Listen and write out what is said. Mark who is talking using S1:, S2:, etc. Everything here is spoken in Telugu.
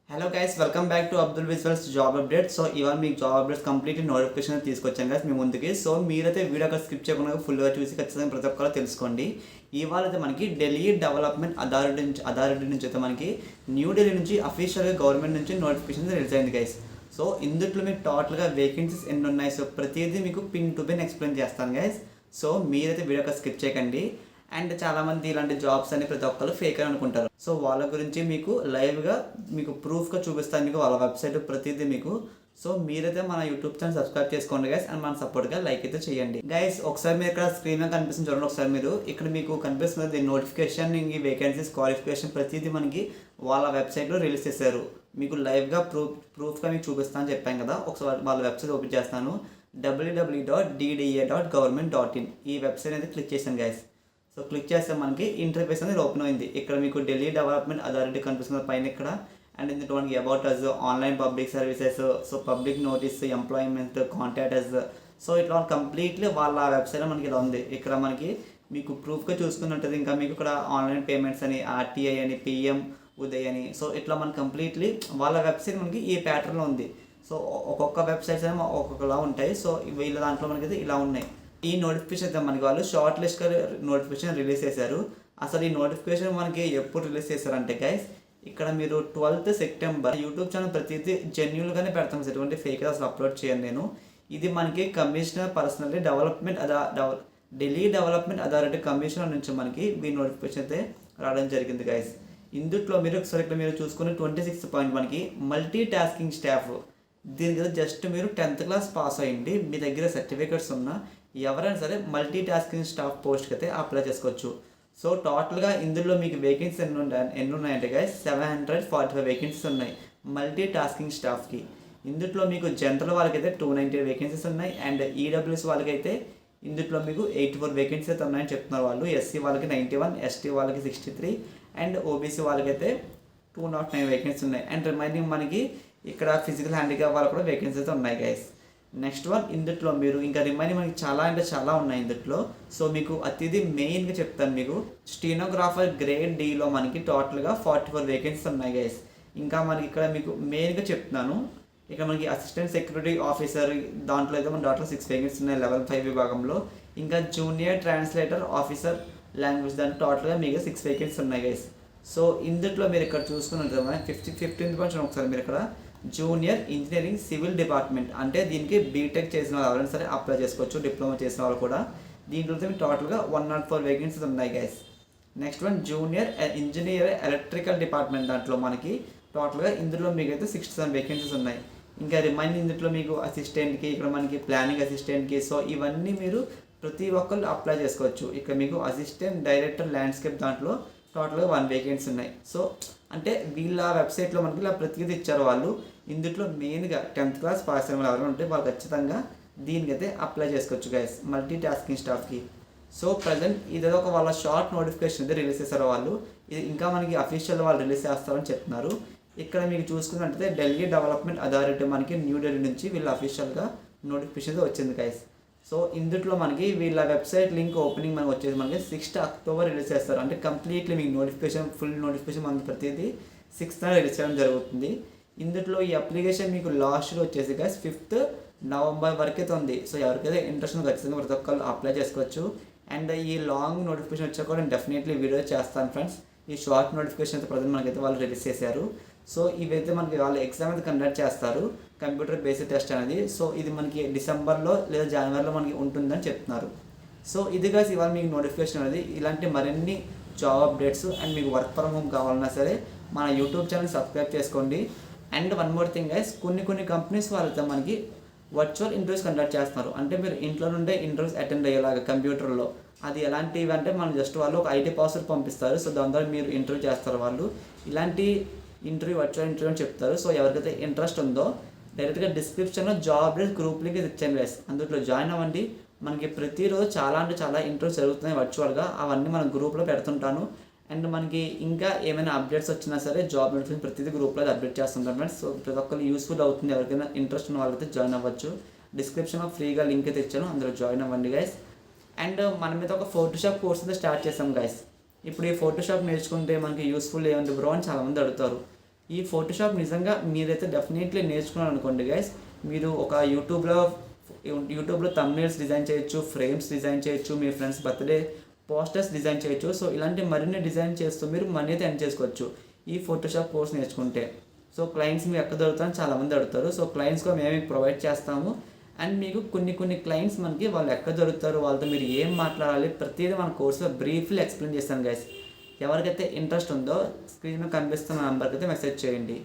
S1: Hello guys, welcome back to Abdul visuals job update. So ఇవాళ మీకు జాబ్ అప్డేట్స్ కంప్లీట్ నోటిఫికేషన్ తీసుకొచ్చాను గైస్ మీ ముందుకి. సో మీరైతే వీడియో స్కిప్ చేయకుండా ఫుల్గా చూసి ఖచ్చితంగా ప్రతి ఒక్కరు తెలుసుకోండి. ఇవాళ అయితే మనకి ఢిల్లీ డెవలప్మెంట్ అథారిటీ నుంచి అయితే మనకి న్యూఢిల్లీ నుంచి అఫీషియల్గా గవర్నమెంట్ నుంచి నోటిఫికేషన్ రిలీజ్ అయింది గైస్. సో ఇందులో మీకు టోటల్గా వేకెన్సీస్ ఎన్ని ఉన్నాయి, సో ప్రతిదీ మీకు పిన్ టు పిన్ ఎక్స్ప్లెయిన్ చేస్తాను గైస్. సో మీరైతే వీడియో స్కిప్ చేయకండి. అండ్ చాలామంది ఇలాంటి జాబ్స్ అని ప్రతి ఒక్కరు ఫేక్ అని అనుకుంటారు. సో వాళ్ళ గురించి మీకు లైవ్గా మీకు ప్రూఫ్గా చూపిస్తాను, మీకు వాళ్ళ వెబ్సైట్ ప్రతిదీ మీకు. సో మీరైతే మన యూట్యూబ్ ఛానల్ సబ్స్క్రైబ్ చేసుకోండి గైస్, అండ్ మన సపోర్ట్గా లైక్ అయితే చేయండి గైస్. ఒకసారి మీరు ఇక్కడ స్క్రీన్ మీద కనిపిస్తుంది చూడండి. ఒకసారి మీరు ఇక్కడ మీకు కనిపిస్తుంది నోటిఫికేషన్, ఈ వేకెన్సీస్, క్వాలిఫికేషన్ ప్రతిదీ మనకి వాళ్ళ వెబ్సైట్లో రిలీజ్ చేశారు. మీకు లైవ్గా ప్రూఫ్గా మీకు చూపిస్తాను అని చెప్పాను కదా. ఒకసారి వాళ్ళ వెబ్సైట్ ఓపెన్ చేస్తాను, www.dda.government.in. ఈ వెబ్సైట్ అయితే క్లిక్ చేశాను గైస్. సో క్లిక్ చేస్తే మనకి ఇంటర్ఫేస్ అనేది ఓపెన్ అయింది. ఇక్కడ మీకు ఢిల్లీ డెవలప్మెంట్ అథారిటీ కనిపిస్తుంది పైన ఇక్కడ. అండ్ ఇందులో మనకి about us, online public services, so public notice, employment, contact us. So ఇట్లా కంప్లీట్లీ వాళ్ళ వెబ్సైట్లో మనకి ఇలా ఉంది. ఇక్కడ మనకి మీకు ప్రూఫ్గా చూసుకున్నట్టు ఇంకా మీకు ఇక్కడ ఆన్లైన్ పేమెంట్స్ అని, ఆర్టీఐ అని, పిఎం ఉదయ్ అని. సో ఇట్లా మనకి కంప్లీట్లీ వాళ్ళ వెబ్సైట్ మనకి ఈ ప్యాటర్న్లో ఉంది. సో ఒక్కొక్క వెబ్సైట్స్ అనేవి ఒక్కొక్కలా ఉంటాయి. సో వీళ్ళ దాంట్లో మనకైతే ఇలా ఉన్నాయి. ఈ నోటిఫికేషన్ అయితే మనకి వాళ్ళు షార్ట్ లిస్ట్గా నోటిఫికేషన్ రిలీజ్ చేశారు. అసలు ఈ నోటిఫికేషన్ మనకి ఎప్పుడు రిలీజ్ చేశారంటే గైస్, ఇక్కడ మీరు 12th సెప్టెంబర్ యూట్యూబ్ ఛానల్ ప్రతిదీ జెన్యున్గానే పెడతాం, ఎటువంటి ఫేక్ అసలు అప్లోడ్ చేయను నేను. ఇది మనకి commissioner personally Delhi development authority commissioner నుంచి మనకి ఈ నోటిఫికేషన్ అయితే రావడం జరిగింది గైస్. ఇందులో మీరు ఒకసారి ఇక్కడ మీరు చూసుకుని 26 పాయింట్ మనకి మల్టీ టాస్కింగ్ స్టాఫ్. దీనికి జస్ట్ మీరు 10th క్లాస్ పాస్ అయ్యింది, మీ దగ్గర సర్టిఫికేట్స్ ఉన్నా ఎవరైనా సరే మల్టీ టాస్కింగ్ స్టాఫ్ పోస్ట్కి అయితే అప్లై చేసుకోవచ్చు. సో టోటల్గా ఇందులో మీకు వేకెన్సీ ఎన్ని ఉన్నాయంటే గైస్ 745 వేకెన్సీస్ ఉన్నాయి మల్టీ టాస్కింగ్ స్టాఫ్కి. ఇందులో మీకు జనరల్ వాళ్ళకైతే 290 వేకెన్సీస్ ఉన్నాయి. అండ్ ఈడబ్ల్యూఎస్ వాళ్ళకైతే ఇందులో మీకు 84 వేకెన్సీస్ అయితే ఉన్నాయని చెప్తున్నారు వాళ్ళు. ఎస్సీ వాళ్ళకి 91, ఎస్టీ వాళ్ళకి 63, అండ్ ఓబీసీ వాళ్ళకైతే 209 వేకెన్సీ ఉన్నాయి. అండ్ రిమైనింగ్ మనకి ఇక్కడ ఫిజికల్ హ్యాండిక్యాప్ వాళ్ళకి కూడా వేకెన్సీ అయితే ఉన్నాయి గైస్. నెక్స్ట్ వన్, ఇందులో మీరు ఇంకా రిమైనింగ్ మనకి చాలా అంటే చాలా ఉన్నాయి ఇందులో. సో మీకు అతిది మెయిన్గా చెప్తాను, మీకు స్టీనోగ్రాఫర్ గ్రేడ్ డీలో మనకి టోటల్గా 44 వేకెన్సీస్ ఉన్నాయి గైస్. ఇంకా మనకి ఇక్కడ మీకు మెయిన్గా చెప్తున్నాను, ఇక్కడ మనకి అసిస్టెంట్ సెక్యూరిటీ ఆఫీసర్ దాంట్లో అయితే మన టోటల్ 6 వేకెన్సీస్ ఉన్నాయి లెవెల్ 5 విభాగంలో. ఇంకా జూనియర్ ట్రాన్స్లేటర్ ఆఫీసర్ లాంగ్వేజ్ దాంట్లో టోటల్గా మీకు 6 వేకెన్సీస్ ఉన్నాయి గైస్. సో ఇందులో మీరు ఇక్కడ చూసుకున్నట్టు 15th పాయింట్ ఒకసారి మీరు ఇక్కడ జూనియర్ ఇంజనీరింగ్ సివిల్ డిపార్ట్మెంట్ అంటే దీనికి బీటెక్ చేసిన వాళ్ళు ఎవరైనా సరే అప్లై చేసుకోవచ్చు, డిప్లొమా చేసిన వాళ్ళు కూడా. దీంట్లో మీకు టోటల్గా 104 వేకెన్సీస్ ఉన్నాయి guys. Next one, junior engineer electrical department దాంట్లో మనకి టోటల్గా ఇందులో మీకు అయితే 67 వేకెన్సీస్ ఉన్నాయి. ఇంకా రిమైనింగ్ ఇందులో మీకు అసిస్టెంట్కి, ఇక్కడ మనకి ప్లానింగ్ అసిస్టెంట్కి. సో ఇవన్నీ మీరు ప్రతి ఒక్కళ్ళు అప్లై చేసుకోవచ్చు. ఇక్కడ మీకు అసిస్టెంట్ డైరెక్టర్ ల్యాండ్స్కేప్ దాంట్లో టోటల్గా 1 వేకెన్సీ ఉన్నాయి. సో అంటే వీళ్ళ వెబ్సైట్లో మనకి ఇలా ప్రతిదీ ఇచ్చారు వాళ్ళు. ఇందులో మెయిన్గా 10th క్లాస్ పాస్ అయిన వాళ్ళు ఎవరైనా ఉంటే వాళ్ళు ఖచ్చితంగా దీనికైతే అప్లై చేసుకోవచ్చు గైస్, మల్టీ టాస్కింగ్ స్టాఫ్కి. సో ప్రజెంట్ ఇదేదో ఒక వాళ్ళ షార్ట్ నోటిఫికేషన్ అయితే రిలీజ్ చేశారు వాళ్ళు. ఇది ఇంకా మనకి అఫీషియల్ వాళ్ళు రిలీజ్ చేస్తారని చెప్తున్నారు. ఇక్కడ మీకు చూసుకున్నట్టయితే ఢిల్లీ డెవలప్మెంట్ అథారిటీ మనకి న్యూఢిల్లీ నుంచి వీళ్ళ అఫీషియల్గా నోటిఫికేషన్ వచ్చింది గైస్. సో ఇందులో మనకి వీళ్ళ వెబ్సైట్ లింక్ ఓపెనింగ్ మనకి వచ్చేసి మనకి 6th అక్టోబర్ రిలీజ్ చేస్తారు. అంటే కంప్లీట్లీ మీకు నోటిఫికేషన్ ఫుల్ నోటిఫికేషన్ మనకి ప్రతిదీ 6th రిలీజ్ చేయడం జరుగుతుంది. ఇందులో ఈ అప్లికేషన్ మీకు లాస్ట్ వచ్చేసి గైస్ 5th నవంబర్ వరకు అయితే ఉంది. సో ఎవరికైతే ఇంట్రెస్ట్ ఖచ్చితంగా ప్రతి ఒక్కరు అప్లై చేసుకోవచ్చు. అండ్ ఈ లాంగ్ నోటిఫికేషన్ వచ్చాక కూడా నేను డెఫినెట్లీ వీడియో చేస్తాను ఫ్రెండ్స్. ఈ షార్ట్ నోటిఫికేషన్ అయితే ప్రజెంట్ మనకైతే వాళ్ళు రిలీజ్ చేశారు. సో ఇవైతే మనకి వాళ్ళు ఎగ్జామ్ అయితే కండక్ట్ చేస్తారు, కంప్యూటర్ బేస్డ్ టెస్ట్ అనేది. సో ఇది మనకి డిసెంబర్లో లేదా జనవరిలో మనకి ఉంటుందని చెప్తున్నారు. సో ఇది గైస్ ఇవాళ మీకు నోటిఫికేషన్ అనేది. ఇలాంటి మరిన్ని జాబ్ అప్డేట్స్ అండ్ మీకు వర్క్ ఫ్రమ్ హోమ్ కావాలన్నా సరే మన యూట్యూబ్ ఛానల్ సబ్స్క్రైబ్ చేసుకోండి. And one more thing guys, కొన్ని కంపెనీస్ వాళ్ళతో మనకి వర్చువల్ ఇంటర్వ్యూస్ కండక్ట్ చేస్తున్నారు. అంటే మీరు ఇంట్లో నుండే ఇంటర్వ్యూస్ అటెండ్ అయ్యేలాగా కంప్యూటర్లో. అది ఎలాంటివి అంటే మనం జస్ట్ వాళ్ళు ఒక ఐటీ పాస్వర్డ్ పంపిస్తారు. సో దాని ద్వారా మీరు ఇంటర్వ్యూ చేస్తారు వాళ్ళు. ఇలాంటి ఇంటర్వ్యూ వర్చువల్ ఇంటర్వ్యూ అని చెప్తారు. సో ఎవరికైతే ఇంట్రెస్ట్ ఉందో డైరెక్ట్గా డిస్క్రిప్షన్లో జాబ్ అప్డేట్ గ్రూప్ లింక్ ఇచ్చాను గైస్, అందులో జాయిన్ అవ్వండి. మనకి ప్రతిరోజు చాలా అంటే చాలా ఇంటర్వ్యూస్ జరుగుతున్నాయి వర్చువల్గా, అవన్నీ మన గ్రూప్లో పెడుతుంటాను. అండ్ మనకి ఇంకా ఏమైనా అప్డేట్స్ వచ్చినా సరే జాబ్ నోటిఫికేషన్ ప్రతిదీ గ్రూప్లో అప్డేట్ చేస్తుంటాను ఫ్రెండ్స్. సో ప్రతి ఒక్కరు యూస్ఫుల్ అవుతుంది, ఎవరికైనా ఇంట్రెస్ట్ ఉన్న వాళ్ళైతే జాయిన్ అవ్వచ్చు. డిస్క్రిప్షన్లో ఫ్రీగా లింక్ అయితే ఇచ్చాను, అందులో జాయిన్ అవ్వండి గైస్. అండ్ మన మీద ఒక ఫోటోషాప్ కోర్స్ అయితే స్టార్ట్ చేసాం గైస్. ఇప్పుడు ఈ ఫోటోషాప్ నేర్చుకుంటే మనకి యూస్ఫుల్ ఏముంది బ్రో అని చాలామంది అడుగుతారు. ఈ ఫోటోషాప్ నిజంగా మీరైతే డెఫినెట్లీ నేర్చుకున్నారు అనుకోండి గైస్, మీరు ఒక యూట్యూబ్లో థంబ్నెయిల్స్ డిజైన్ చేయొచ్చు, ఫ్రేమ్స్ డిజైన్ చేయొచ్చు, మీ ఫ్రెండ్స్ బర్త్డే పోస్టర్స్ డిజైన్ చేయొచ్చు. సో ఇలాంటి మరిన్ని డిజైన్ చేస్తూ మీరు మనీ అయితే ఎర్న్ చేసుకోవచ్చు ఈ ఫోటోషాప్ కోర్స్ నేర్చుకుంటే. సో క్లయింట్స్ మీకు ఎక్కడ దొరుకుతారని చాలామంది అడుగుతారు. సో క్లయింట్స్ కూడా మేము మీకు ప్రొవైడ్ చేస్తాము. అండ్ మీకు కొన్ని క్లయింట్స్ మనకి వాళ్ళు ఎక్కడ దొరుకుతారు, వాళ్ళతో మీరు ఏం మాట్లాడాలి, ప్రతిదీ మన కోర్సులో బ్రీఫ్లీ ఎక్స్ప్లెయిన్ చేస్తాను గైస్. ఎవరికైతే ఇంట్రెస్ట్ ఉందో స్క్రీన్ మీద కనిపిస్తున్న నెంబర్కి అయితే మెసేజ్ చేయండి.